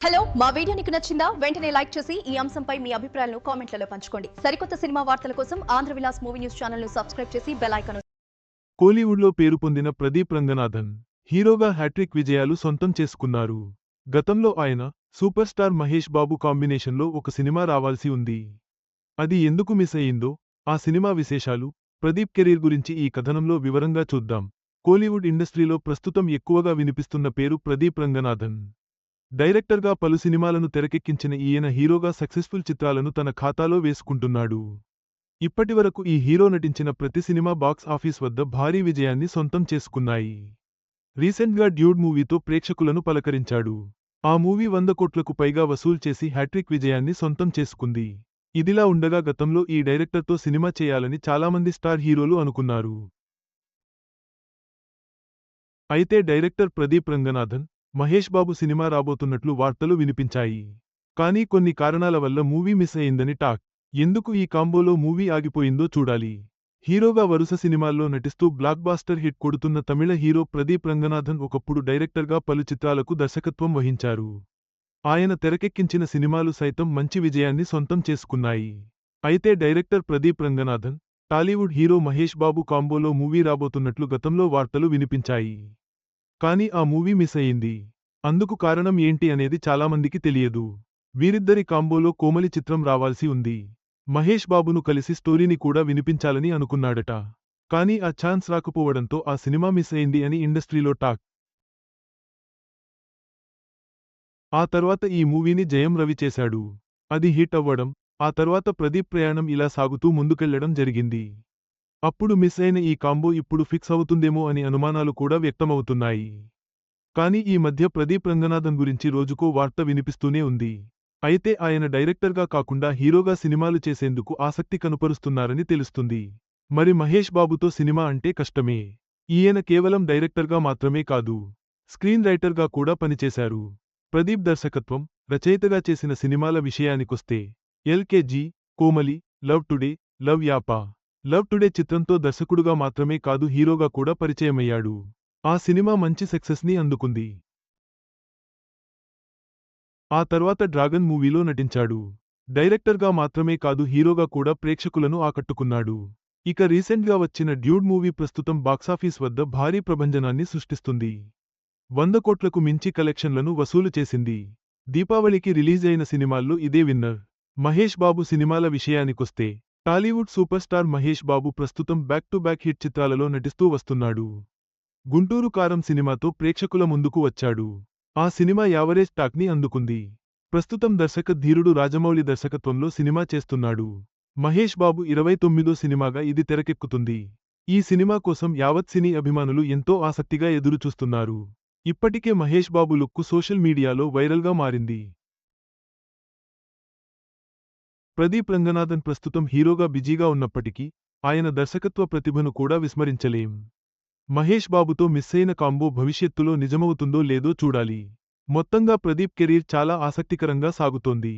Hello మా video నీకు నచ్చిందా వెంటనే లైక్ చేసి ఈ అంశంపై మీ అభిప్రాయాలను కామెంట్లలో పంచుకోండి. సరికొత్త సినిమా వార్తల కోసం Andhra Vilas movie news channel ను సబ్స్క్రైబ్ చేసి బెల్ ఐకాన్ కోలీవుడ్లో పేరు పొందిన ప్రదీప్ రంగనాథన్ హీరోగా హ్యాట్రిక్ విజయాలు సొంతం చేసుకున్నారు. గతంలో ఆయన సూపర్ స్టార్ మహేష్ బాబు కాంబినేషన్లో ఒక సినిమా రావాల్సి ఉంది. అది ఎందుకు మిస్ అయ్యిందో, ఆ సినిమా విశేషాలు, ప్రదీప్ కెరీర్ గురించి ఈ కథనంలో వివరంగా చూద్దాం. కోలీవుడ్ ఇండస్ట్రీలో ప్రస్తుతం ఎక్కువగా వినిపిస్తున్న పేరు ప్రదీప్ రంగనాథన్. డైరెక్టర్గా పలు సినిమాలను తెరకెక్కించిన ఈయన హీరోగా సక్సెస్ఫుల్ చిత్రాలను తన ఖాతాలో వేసుకుంటున్నాడు. ఇప్పటివరకు ఈ హీరో నటించిన ప్రతి సినిమా బాక్స్ ఆఫీస్ వద్ద భారీ విజయాన్ని సొంతం చేసుకున్నాయి. రీసెంట్గా డ్యూడ్ మూవీతో ప్రేక్షకులను పలకరించాడు. ఆ మూవీ 100 కోట్లకు పైగా వసూలు చేసి హ్యాట్రిక్ విజయాన్ని సొంతం చేసుకుంది. ఇదిలా ఉండగా గతంలో ఈ డైరెక్టర్తో సినిమా చేయాలని చాలామంది స్టార్ హీరోలు అనుకున్నారు. అయితే డైరెక్టర్ ప్రదీప్ రంగనాథన్, మహేష్ బాబు సినిమా రాబోతున్నట్లు వార్తలు వినిపించాయి. కానీ కొన్ని కారణాల వల్ల మూవీ మిస్ అయిందని టాక్. ఎందుకు ఈ కాంబోలో మూవీ ఆగిపోయిందో చూడాలి. హీరోగా వరుస సినిమాల్లో నటిస్తూ బ్లాక్బాస్టర్ హిట్ కొడుతున్న తమిళ హీరో ప్రదీప్ రంగనాథన్ ఒకప్పుడు డైరెక్టర్గా పలు చిత్రాలకు దర్శకత్వం వహించారు. ఆయన తెరకెక్కించిన సినిమాలు సైతం మంచి విజయాన్ని సొంతం చేసుకున్నాయి. అయితే director Pradeep Ranganathan, Tollywood hero Mahesh Babu కాంబోలో movie రాబోతున్నట్లు గతంలో వార్తలు వినిపించాయి. కానీ ఆ మూవీ మిస్ అయింది. అందుకు కారణం ఏంటి అనేది చాలామందికి తెలియదు. వీరిద్దరి కాంబోలో కోమలి చిత్రం రావాల్సి ఉంది. మహేష్ బాబును కలిసి స్టోరీని కూడా వినిపించాలని అనుకున్నాడట. కానీ ఆ ఛాన్స్ రాకపోవడంతో ఆ సినిమా మిస్ అయింది అని ఇండస్ట్రీలో టాక్. ఆ తర్వాత ఈ మూవీని జయం రవి చేశాడు. అది హిట్ అవ్వడం, ఆ తర్వాత ప్రదీప్ ప్రయాణం ఇలా సాగుతూ ముందుకెళ్లడం జరిగింది. అప్పుడు మిస్ అయిన ఈ కాంబో ఇప్పుడు ఫిక్స్ అవుతుందేమో అని అనుమానాలు కూడా వ్యక్తమవుతున్నాయి. కానీ ఈ మధ్య ప్రదీప్ రంగనాథన్ గురించి రోజుకో వార్త వినిపిస్తూనే ఉంది. అయితే ఆయన డైరెక్టర్గా కాకుండా హీరోగా సినిమాలు చేసేందుకు ఆసక్తి కనుపరుస్తున్నారని తెలుస్తుంది. మరి మహేష్ బాబుతో సినిమా అంటే కష్టమే. ఈయన కేవలం డైరెక్టర్గా మాత్రమే కాదు, స్క్రీన్ రైటర్గా కూడా పనిచేశారు. ప్రదీప్ దర్శకత్వం, రచయితగా చేసిన సినిమాల విషయానికొస్తే LKG, Comali, love today, love యాపా. లవ్ టుడే చిత్రంతో దర్శకుడుగా మాత్రమే కాదు హీరోగా కూడా పరిచయమయ్యాడు. ఆ సినిమా మంచి సక్సెస్ని అందుకుంది. ఆ తర్వాత డ్రాగన్ మూవీలో నటించాడు. డైరెక్టర్గా మాత్రమే కాదు హీరోగా కూడా ప్రేక్షకులను ఆకట్టుకున్నాడు. ఇక రీసెంట్గా వచ్చిన డ్యూడ్ మూవీ ప్రస్తుతం బాక్సాఫీస్ వద్ద భారీ ప్రభంజనాన్ని సృష్టిస్తుంది. 100 కోట్లకు మించి కలెక్షన్లను వసూలు చేసింది. దీపావళికి రిలీజ్ అయిన సినిమాల్లో ఇదే విన్నర్. మహేష్ బాబు సినిమాల విషయానికొస్తే టాలీవుడ్ సూపర్ స్టార్ మహేష్ బాబు ప్రస్తుతం బ్యాక్ టు బ్యాక్ హిట్ చిత్రాలలో నటిస్తూ వస్తున్నాడు. గుంటూరు కారం సినిమాతో ప్రేక్షకుల ముందుకు వచ్చాడు. ఆ సినిమా యావరేజ్ టాక్ని అందుకుంది. ప్రస్తుతం దర్శక ధీరుడు రాజమౌళి దర్శకత్వంలో సినిమా చేస్తున్నాడు. మహేష్ బాబు 29వ సినిమాగా ఇది తెరకెక్కుతుంది. ఈ సినిమా కోసం యావత్ సినీ అభిమానులు ఎంతో ఆసక్తిగా ఎదురుచూస్తున్నారు. ఇప్పటికే మహేష్ బాబు లుక్కు సోషల్ మీడియాలో వైరల్గా మారింది. ప్రదీప్ రంగనాథన్ ప్రస్తుతం హీరోగా బిజీగా ఉన్నప్పటికీ ఆయన దర్శకత్వ ప్రతిభను కూడా విస్మరించలేం. మహేష్ బాబుతో మిస్సైన కాంబో భవిష్యత్తులో నిజమవుతుందో లేదో చూడాలి. మొత్తంగా ప్రదీప్ కెరీర్ చాలా ఆసక్తికరంగా సాగుతోంది.